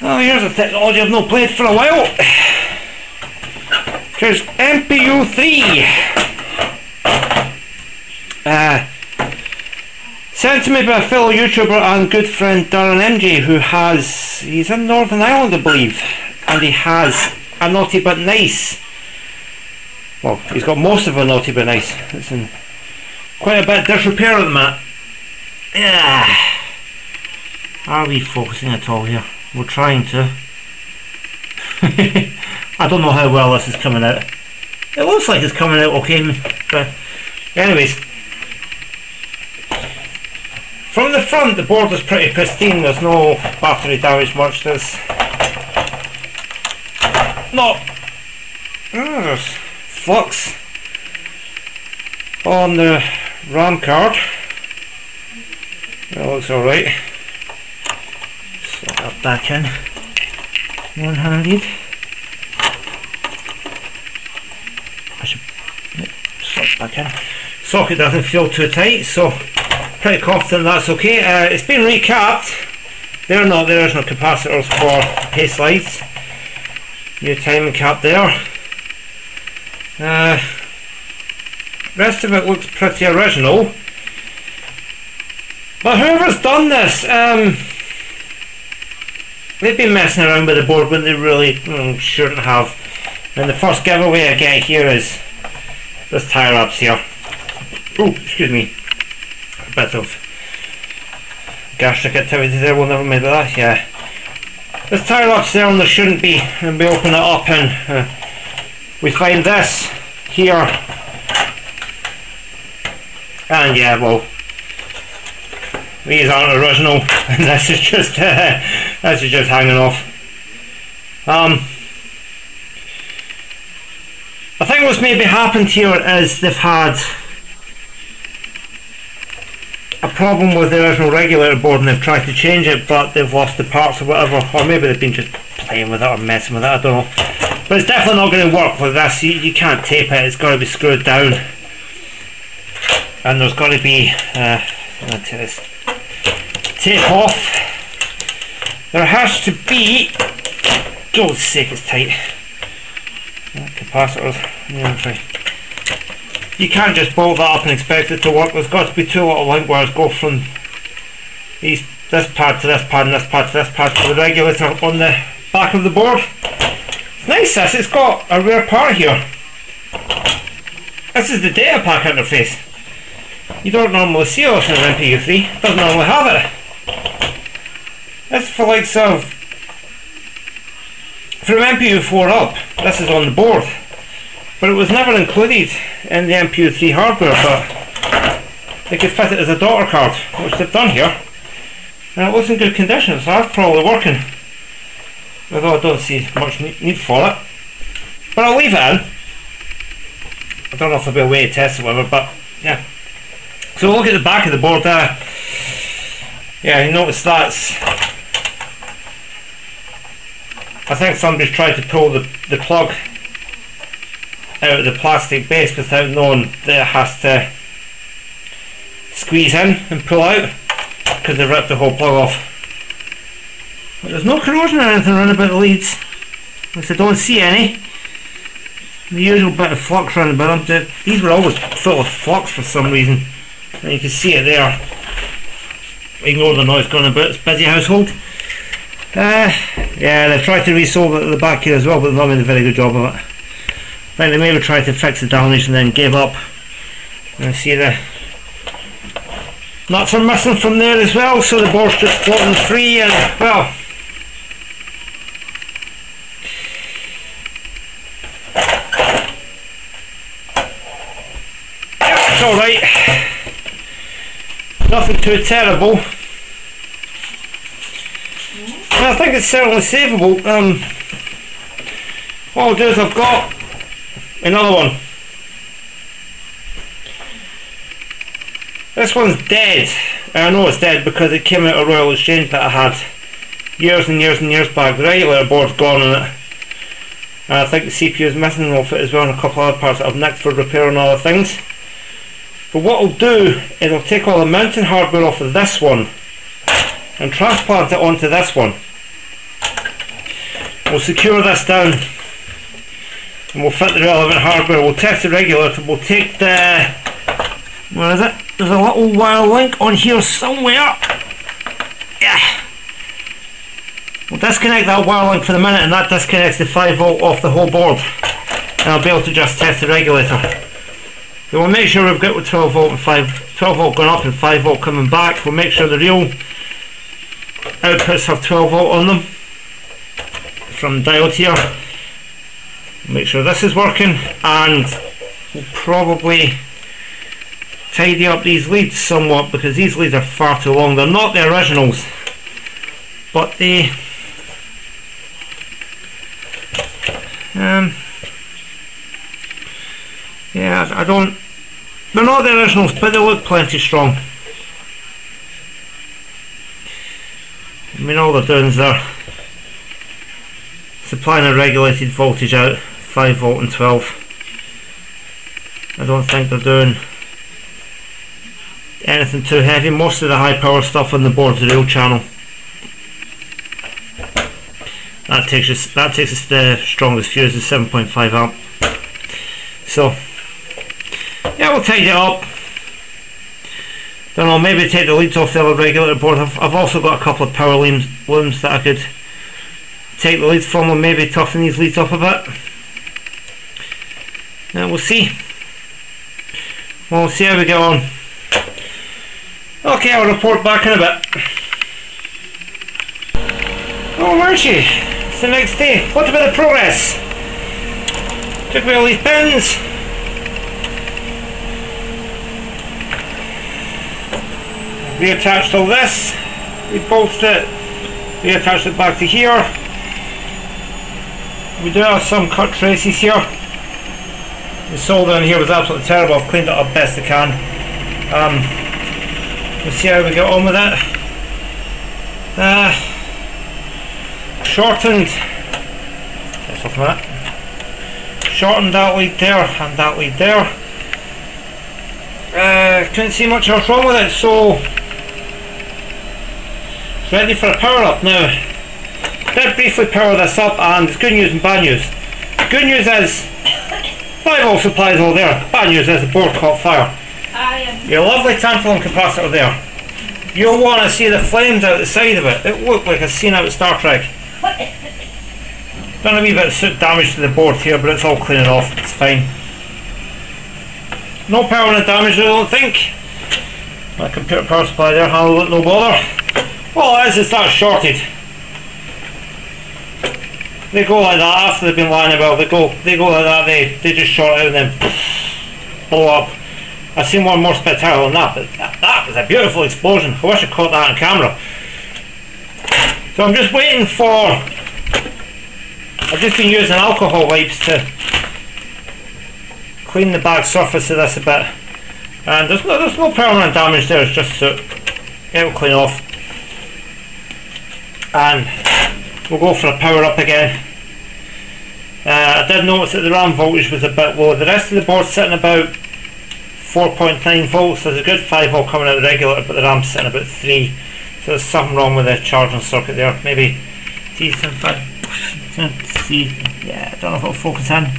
Oh, here's a technology I've not played for a while. Here's Mpu3. Sent to me by a fellow YouTuber and good friend Darren MJ, he's in Northern Ireland I believe, and he has a naughty but nice, well, he's got most of a naughty but nice. It's in quite a bit of disrepair at the minute. Yeah. Are we focusing at all here? We're trying to. I don't know how well this is coming out. It looks like it's coming out okay, but anyways, from the front the board is pretty pristine. There's no battery damage much. There's flux on the RAM card. That looks alright. Slot that back in one-handed. I should slot it back in. Socket doesn't feel too tight, so pretty confident that's okay. It's been recapped. There's no capacitors for hay slides. New timing cap there. Rest of it looks pretty original. But whoever's done this, they've been messing around with the board when they really shouldn't have. And the first giveaway I get here is this tie wraps here. Oh, excuse me. A bit of gastric activity there, we'll never mind that, yeah. This tie wraps there and there shouldn't be, and we open it up and we find this here. And yeah, well, these aren't original, and this is just hanging off. I think what's maybe happened here is they've had a problem with the original regulator board and they've tried to change it, but they've lost the parts or whatever, or maybe they've been just playing with it or messing with it, I don't know. But it's definitely not going to work with this. You can't tape it, it's got to be screwed down, and there's got to be tape off. There has to be, God's sake, it's tight. Capacitors, you can't just bolt that up and expect it to work. There's got to be two little link wires go from this pad to this pad and this pad to this pad to the regulator on the back of the board. It's nice this, it's got a rare part here. This is the data pack interface. You don't normally see this in an Mpu3, it doesn't normally have it. This for likes of, from Mpu4 up, this is on the board, but it was never included in the Mpu3 hardware, but they could fit it as a daughter card, which they've done here, and it looks in good condition, so that's probably working, although I don't see much need for it, but I'll leave it in. I don't know if there'll be a way to test it, whatever, but yeah. So we'll look at the back of the board there. Yeah, you notice that's, I think somebody's tried to pull the plug out of the plastic base without knowing that it has to squeeze in and pull out, because they ripped the whole plug off. But there's no corrosion or anything around about the leads, at least I don't see any. The usual bit of flux around about them. These were always full of flux for some reason, and you can see it there. Ignore the noise going about, it's a busy household. Yeah, they've tried to resolve it at the back here as well, but they've not made a very good job of it. I think they maybe tried to fix the damage and then gave up. And see the nuts are missing from there as well, so the board's just floating free, and well, yeah, it's alright. Nothing too terrible. I think it's certainly savable. What I'll do is I've got another one. This one's dead. I know it's dead because it came out of Royal Exchange that I had years and years and years back. The regulator board's gone on it. And I think the CPU is missing off it as well, and a couple other parts that I've nicked for repair and other things. But what I'll do is I'll take all the mounting hardware off of this one and transplant it onto this one. We'll secure this down and we'll fit the relevant hardware. We'll test the regulator. We'll take the, where is it? There's a little wire link on here somewhere. Yeah. We'll disconnect that wire link for the minute, and that disconnects the 5 volt off the whole board. And I'll be able to just test the regulator. So we'll make sure we've got with 12 volt and 12 volt going up and 5 volt coming back. We'll make sure the real outputs have 12 volt on them from the diode here. Make sure this is working, and we'll probably tidy up these leads somewhat, because these leads are far too long. They're not the originals, but they yeah, I don't, they're not the originals, but they look plenty strong. I mean, all they're doing is they're supplying a regulated voltage out, 5 volt and 12. I don't think they're doing anything too heavy. Most of the high power stuff on the board is the real channel. That takes us to the strongest fuse, is 7.5 amp. So yeah, we'll tidy it up. Don't know, maybe take the leads off the other regulator board. I've also got a couple of power looms that I could take the leads from, and maybe toughen these leads up a bit. And we'll see. We'll see how we get on. Okay, I'll report back in a bit. Oh, Marchie, it's the next day. What about the progress? Took away all these pins. Reattached all this. We bolted it. Reattached it back to here. We do have some cut traces here. The solder in here was absolutely terrible. I've cleaned it up best I can. We'll see how we get on with it. Shortened. Let's look at that. Shortened that lead there and that lead there. Couldn't see much else wrong with it, so it's ready for a power up now. Did briefly power this up, and it's good news and bad news. Good news is 5 volt supply is all there. Bad news is the board caught fire. Your lovely tantrum capacitor there. You'll want to see the flames out the side of it. It looked like a scene out of Star Trek. Done a wee bit of soot damage to the board here, but it's all cleaning off. It's fine. No permanent damage, I don't think. My computer power supply there handled it, no bother. Well, as it starts shorted, they go like that after they've been lying about. They go like that. They just short out and then blow up. I've seen one more spectacular than that, but that was a beautiful explosion. I wish I caught that on camera. So I'm just waiting for. I've just been using alcohol wipes to clean the back surface of this a bit, and there's no permanent damage there. It's just soot. It will clean off, and we'll go for a power up again. I did notice that the RAM voltage was a bit low. The rest of the board's sitting about 4.9 volts. There's a good 5 volt coming out of the regulator, but the RAM's sitting about 3. So there's something wrong with the charging circuit there. Maybe T75. Yeah, I don't know if it'll focus in.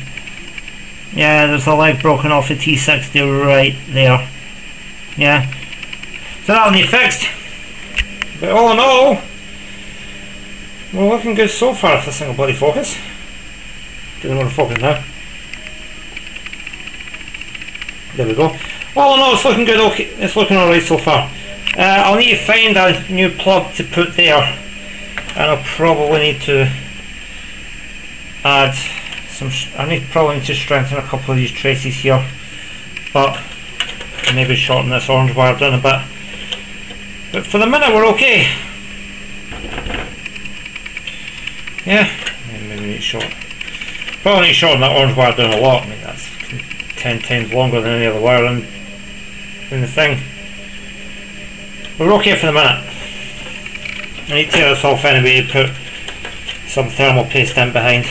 Yeah, there's a leg broken off the T60 right there. Yeah. So that'll need fixed. But all in all, we're looking good so far if this thing will bloody focus. Doesn't want to focus now. There we go. All in all, it's looking good. Okay, it's looking alright so far. I'll need to find a new plug to put there, and I'll probably need to add some. Probably need to strengthen a couple of these traces here, but maybe shorten this orange wire down a bit. But for the minute, we're okay. Yeah, maybe need to shorten. Probably need to shorten that orange wire down a lot. I mean, that's 10 times longer than any other wire in the thing. We're okay for the minute. I need to take this off anyway to put some thermal paste in behind.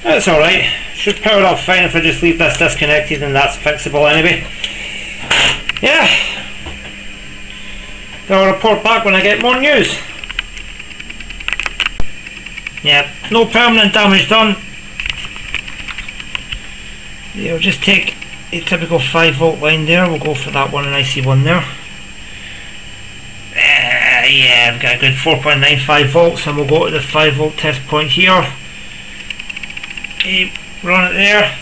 That's alright. Should power up fine if I just leave this disconnected, and that's fixable anyway. Yeah. I'll report back when I get more news. Yeah, no permanent damage done. Yeah, we'll just take a typical 5-volt line there. We'll go for that one and IC1 there. Yeah, we've got a good 4.95 volts, and we'll go to the 5-volt test point here. Run it there.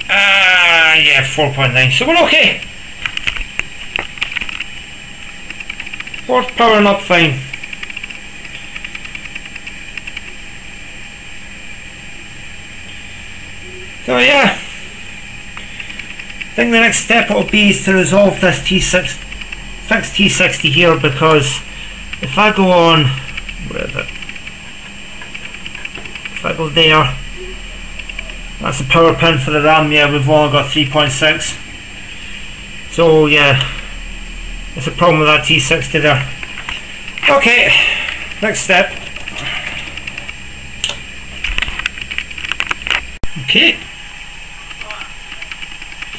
Yeah, 4.9, so we're okay. Board's powering up fine. So yeah, I think the next step will be is to resolve this fix T60 here, because if I go on, where is it? If I go there, that's the power pin for the RAM. Yeah, we've only got 3.6. So yeah, there's a problem with that T60 there. Okay, next step. Okay,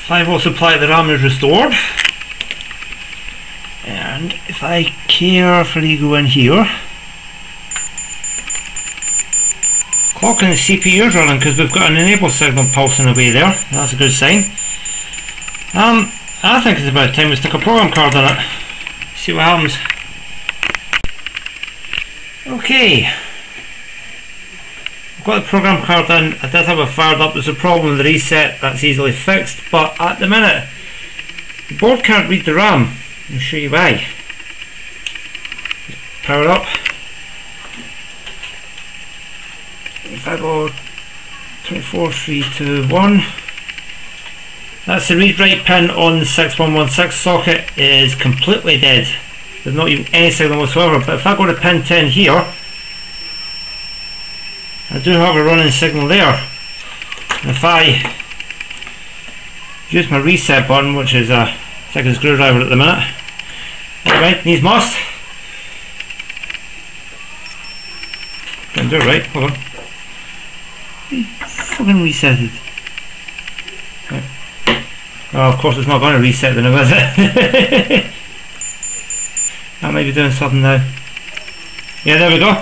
5-volt supply of the RAM is restored, and if I carefully go in here, clock and the CPU is running because we've got an enable signal pulsing away there. That's a good sign. I think it's about time we stick a program card on it. See what happens. Okay, I've got the program card in. I did have it fired up. There's a problem with the reset. That's easily fixed, but at the minute the board can't read the RAM. I'll show you why. Power up. If I go 24, 3, 2, 1, that's the read-write pin on the 6116 socket is completely dead. There's not even any signal whatsoever. But if I go to pin 10 here, I do have a running signal there. And if I use my reset button, which is a second screwdriver at the minute, alright, needs must. Didn't do it right, hold on. Fucking reset it. Right. Oh, of course it's not going to reset the now, is it? That might be doing something now. Yeah, there we go.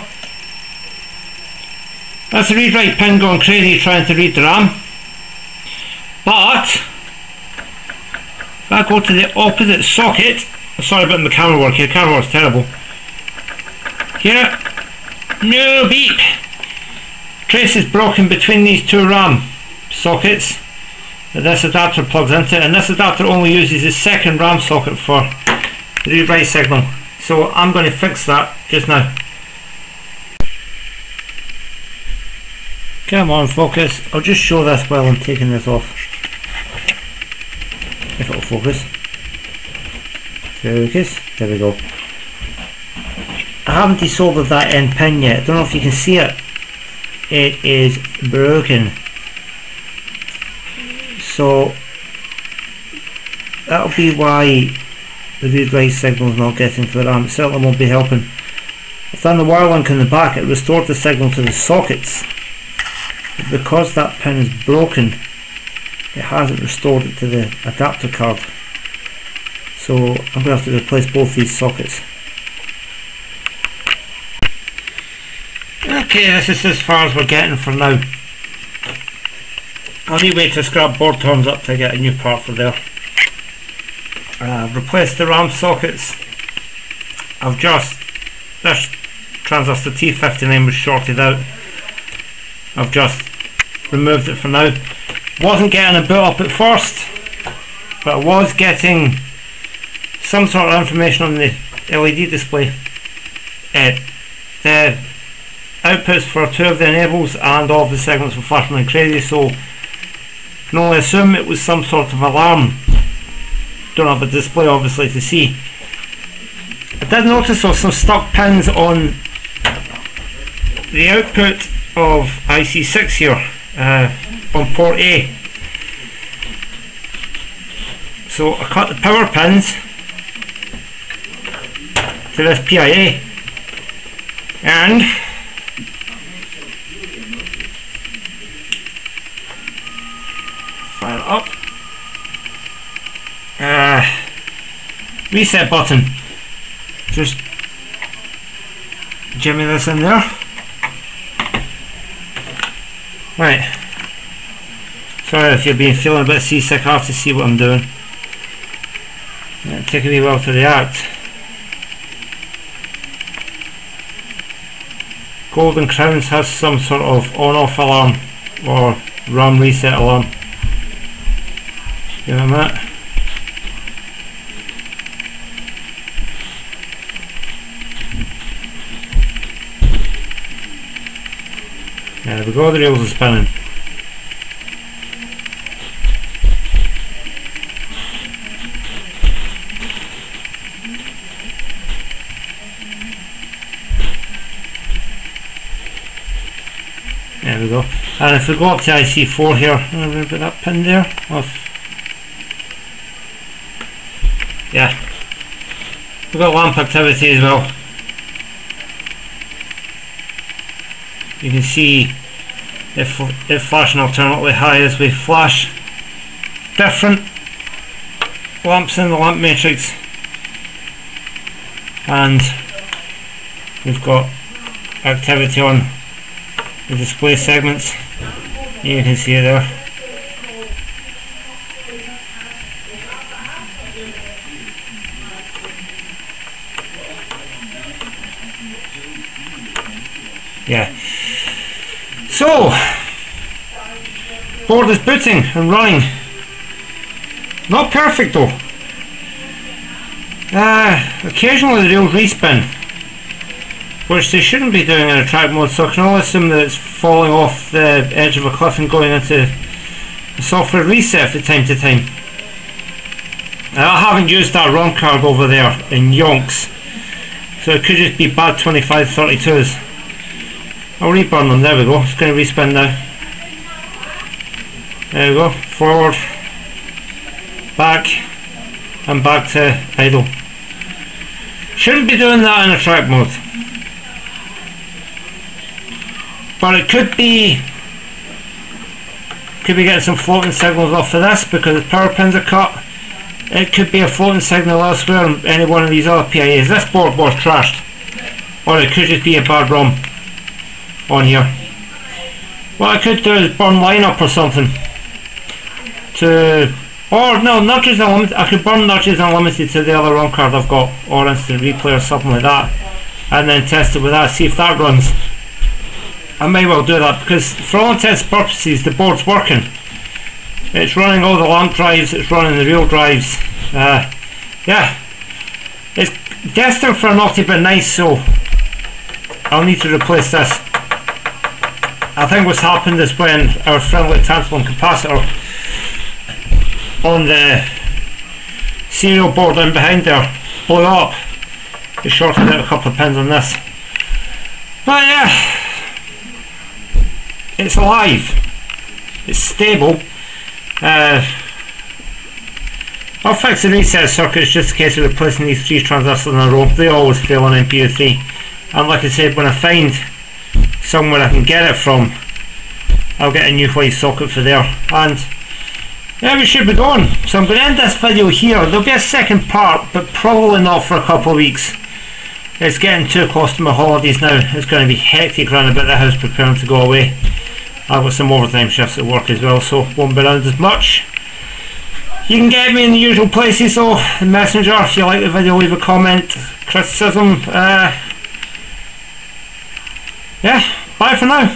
That's the read-write pin going crazy trying to read the RAM. But if I go to the opposite socket, sorry about the camera work here, the camera work's terrible. Here, no beep. Trace is broken between these two RAM sockets that this adapter plugs into, and this adapter only uses the second RAM socket for the read-write signal. So I'm going to fix that just now. Come on, focus. I'll just show this while I'm taking this off. If it'll focus. Focus. There we go. I haven't desoldered that end pin yet. I don't know if you can see it. It is broken. So that'll be why the read-write signal is not getting to the RAM. It certainly won't be helping. I've done the wire link in the back. It restored the signal to the sockets. But because that pin is broken, it hasn't restored it to the adapter card. So I'm going to have to replace both these sockets. Okay, this is as far as we're getting for now. I'll need to wait to scrap board turns up to get a new part for there. I've replaced the RAM sockets. This transistor T59 was shorted out. I've just removed it for now. Wasn't getting a boot up at first, but I was getting some sort of information on the LED display. The outputs for two of the enables and all of the segments were flashing like crazy, so I can only assume it was some sort of alarm. Don't have a display obviously to see. I did notice there were some stuck pins on the output of IC6 here on port A. So I cut the power pins to this PIA and fire up. Reset button. Just jimmy this in there. Right. Sorry if you've been feeling a bit seasick after see what I'm doing. It'll take a wee while to react. Golden Crowns has some sort of on-off alarm or RAM reset alarm. Give it a minute. There we go, the reels are spinning. There we go. And if we go up to IC4 here, I'm going to put that pin there. Yeah. We've got lamp activity as well. You can see if flashing alternately high as we flash different lamps in the lamp matrix, and we've got activity on the display segments. You can see it there. Yeah. So, board is booting and running. Not perfect though. Occasionally the reels respin, which they shouldn't be doing in a track mode, so I can only assume that it's falling off the edge of a cliff and going into the software reset from time to time. I haven't used that ROM card over there in yonks, so it could just be bad 2532s. I'll reburn them, there we go, it's going to respin now. There we go, forward, back, and back to idle. Shouldn't be doing that in a track mode. But it could be getting some floating signals off of this because the power pins are cut. It could be a floating signal elsewhere on any one of these other PIAs. This board was trashed. Or it could just be a bad ROM on here. What I could do is burn line-up or something to, or no, nudges unlimited. I could burn nudges unlimited to the other ROM card I've got, or instant replay or something like that, and then test it with that, see if that runs. I may well do that because for all intents and purposes the board's working. It's running all the lamp drives, it's running the real drives. Yeah, it's destined for a naughty but nice, so I'll need to replace this. I think what's happened is when our friendly tantrum capacitor on the serial board in behind there blew up. It shorted out a couple of pins on this. But yeah, it's alive, it's stable. I'll fix the reset circuit. It's just a case of replacing these 3 transistors in a row. They always fail on Mpu3, and like I said, when I find somewhere I can get it from, I'll get a new white socket for there, and yeah, we should be going. So I'm going to end this video here. There'll be a second part, but probably not for a couple of weeks. It's getting too close to my holidays now. It's going to be hectic around about the house preparing to go away. I've got some overtime shifts at work as well, so won't be around as much. You can get me in the usual places though, the messenger. If you like the video, leave a comment, criticism. Yeah, bye for now.